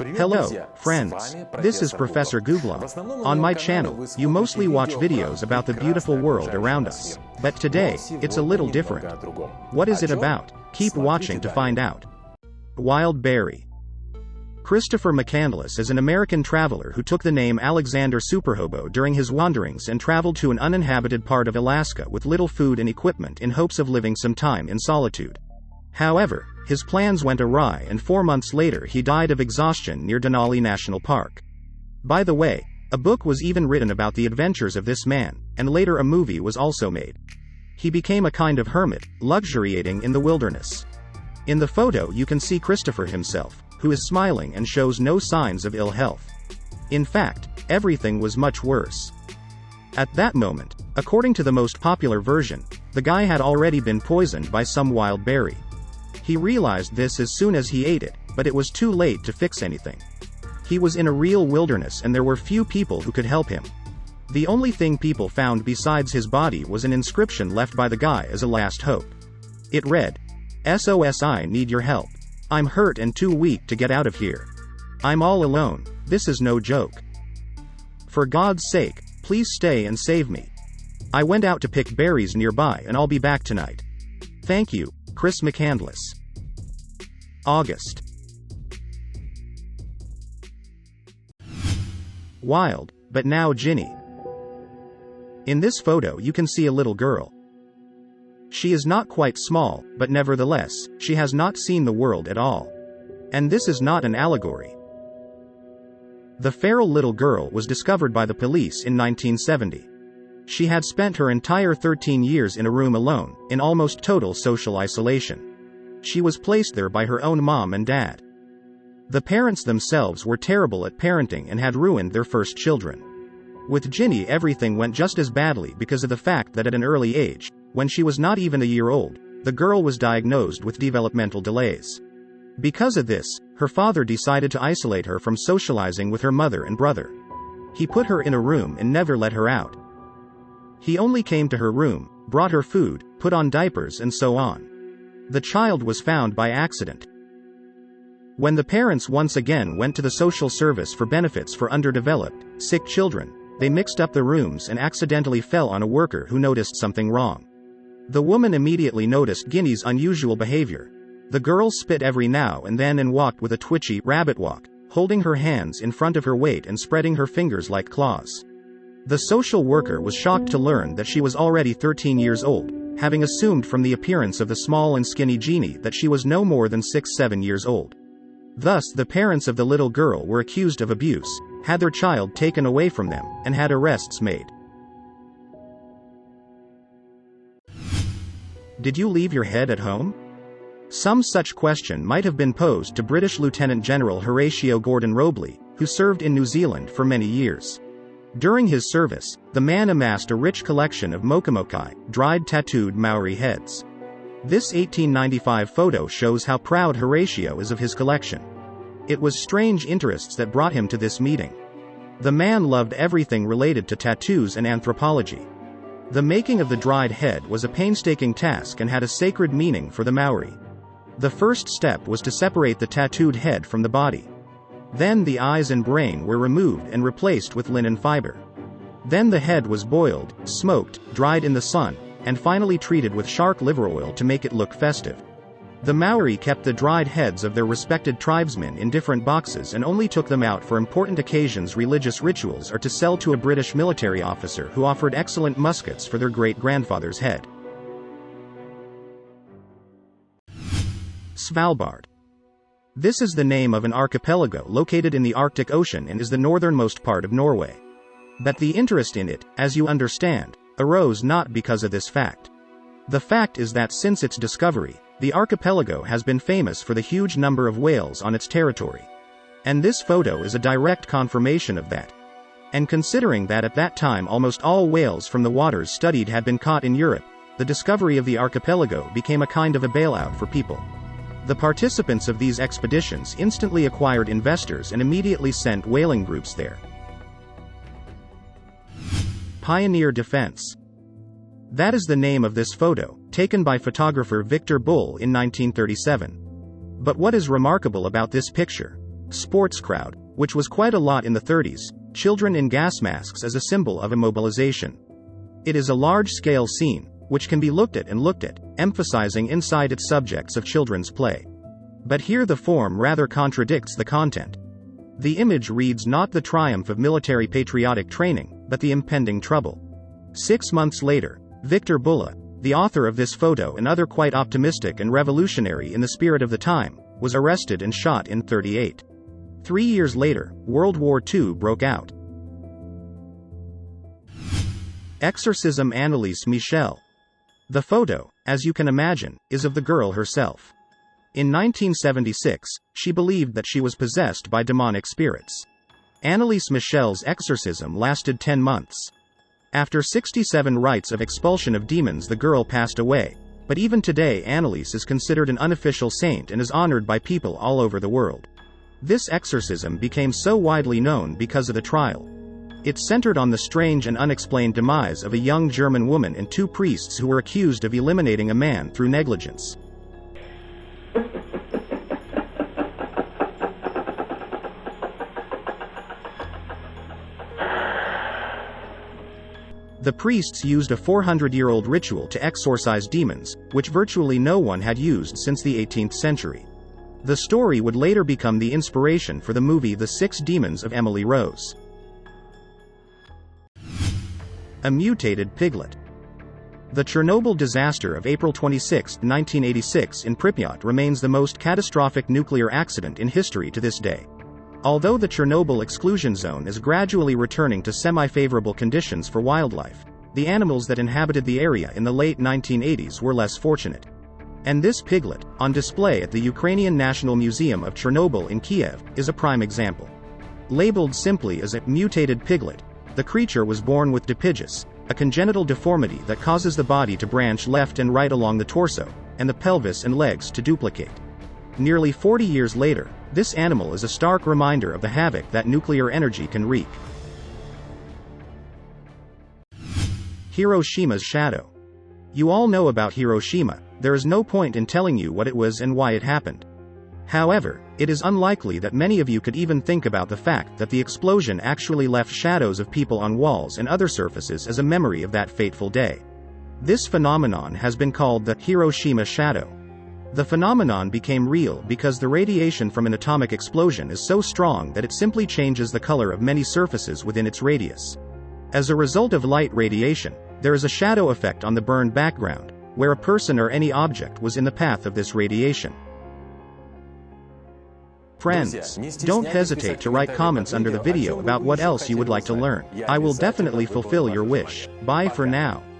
Hello, friends. This is Professor Guglov. On my channel, you mostly watch videos about the beautiful world around us. But today, it's a little different. What is it about? Keep watching to find out. Wild berry. Christopher McCandless is an American traveler who took the name Alexander Superhobo during his wanderings and traveled to an uninhabited part of Alaska with little food and equipment in hopes of living some time in solitude. However, his plans went awry and 4 months later he died of exhaustion near Denali National Park. By the way, a book was even written about the adventures of this man, and later a movie was also made. He became a kind of hermit, luxuriating in the wilderness. In the photo you can see Christopher himself, who is smiling and shows no signs of ill health. In fact, everything was much worse. At that moment, according to the most popular version, the guy had already been poisoned by some wild berry. He realized this as soon as he ate it, but it was too late to fix anything. He was in a real wilderness and there were few people who could help him. The only thing people found besides his body was an inscription left by the guy as a last hope. It read, "SOS, I need your help. I'm hurt and too weak to get out of here. I'm all alone, this is no joke. For God's sake, please stay and save me. I went out to pick berries nearby and I'll be back tonight. Thank you, Chris McCandless." August. Wild, but now Ginny. In this photo you can see a little girl. She is not quite small, but nevertheless, she has not seen the world at all. And this is not an allegory. The feral little girl was discovered by the police in 1970. She had spent her entire 13 years in a room alone, in almost total social isolation. She was placed there by her own mom and dad. The parents themselves were terrible at parenting and had ruined their first children. With Ginny everything went just as badly because of the fact that at an early age, when she was not even a year old, the girl was diagnosed with developmental delays. Because of this, her father decided to isolate her from socializing with her mother and brother. He put her in a room and never let her out. He only came to her room, brought her food, put on diapers and so on. The child was found by accident. When the parents once again went to the social service for benefits for underdeveloped, sick children, they mixed up the rooms and accidentally fell on a worker who noticed something wrong. The woman immediately noticed Ginny's unusual behavior. The girl spit every now and then and walked with a twitchy rabbit walk, holding her hands in front of her weight and spreading her fingers like claws. The social worker was shocked to learn that she was already 13 years old, having assumed from the appearance of the small and skinny Ginny that she was no more than 6-7 years old. Thus the parents of the little girl were accused of abuse, had their child taken away from them, and had arrests made. Did you leave your head at home? Some such question might have been posed to British Lieutenant General Horatio Gordon-Robley, who served in New Zealand for many years. During his service, the man amassed a rich collection of mokamokai, dried tattooed Maori heads. This 1895 photo shows how proud Horatio is of his collection. It was strange interests that brought him to this meeting. The man loved everything related to tattoos and anthropology. The making of the dried head was a painstaking task and had a sacred meaning for the Maori. The first step was to separate the tattooed head from the body. Then the eyes and brain were removed and replaced with linen fiber. Then the head was boiled, smoked, dried in the sun, and finally treated with shark liver oil to make it look festive. The Maori kept the dried heads of their respected tribesmen in different boxes and only took them out for important occasions, religious rituals, or to sell to a British military officer who offered excellent muskets for their great-grandfather's head. Svalbard. This is the name of an archipelago located in the Arctic Ocean and is the northernmost part of Norway. But the interest in it, as you understand, arose not because of this fact. The fact is that since its discovery, the archipelago has been famous for the huge number of whales on its territory. And this photo is a direct confirmation of that. And considering that at that time almost all whales from the waters studied had been caught in Europe, the discovery of the archipelago became a kind of a bailout for people. The participants of these expeditions instantly acquired investors and immediately sent whaling groups there. Pioneer Defense. That is the name of this photo, taken by photographer Victor Bull in 1937. But what is remarkable about this picture? Sports crowd, which was quite a lot in the 30s, children in gas masks as a symbol of immobilization. It is a large-scale scene, which can be looked at, emphasizing inside its subjects of children's play. But here the form rather contradicts the content. The image reads not the triumph of military patriotic training, but the impending trouble. 6 months later, Victor Bulla, the author of this photo and other quite optimistic and revolutionary in the spirit of the time, was arrested and shot in 1938. 3 years later, World War II broke out. Exorcism Anneliese Michel. The photo, as you can imagine, is of the girl herself. In 1976, she believed that she was possessed by demonic spirits. Anneliese Michel's exorcism lasted 10 months. After 67 rites of expulsion of demons, the girl passed away, but even today Anneliese is considered an unofficial saint and is honored by people all over the world. This exorcism became so widely known because of the trial. It centered on the strange and unexplained demise of a young German woman and 2 priests who were accused of eliminating a man through negligence. The priests used a 400-year-old ritual to exorcise demons, which virtually no one had used since the 18th century. The story would later become the inspiration for the movie The 6 Demons of Emily Rose. A mutated piglet. The Chernobyl disaster of April 26, 1986 in Pripyat remains the most catastrophic nuclear accident in history to this day. Although the Chernobyl exclusion zone is gradually returning to semi-favorable conditions for wildlife, the animals that inhabited the area in the late 1980s were less fortunate. And this piglet, on display at the Ukrainian National Museum of Chernobyl in Kiev, is a prime example. Labeled simply as a mutated piglet, the creature was born with dipygus, a congenital deformity that causes the body to branch left and right along the torso, and the pelvis and legs to duplicate. Nearly 40 years later, this animal is a stark reminder of the havoc that nuclear energy can wreak. Hiroshima's shadow. You all know about Hiroshima, there is no point in telling you what it was and why it happened. However, it is unlikely that many of you could even think about the fact that the explosion actually left shadows of people on walls and other surfaces as a memory of that fateful day. This phenomenon has been called the Hiroshima shadow. The phenomenon became real because the radiation from an atomic explosion is so strong that it simply changes the color of many surfaces within its radius. As a result of light radiation, there is a shadow effect on the burned background, where a person or any object was in the path of this radiation. Friends, don't hesitate to write comments under the video about what else you would like to learn. I will definitely fulfill your wish. Bye for now.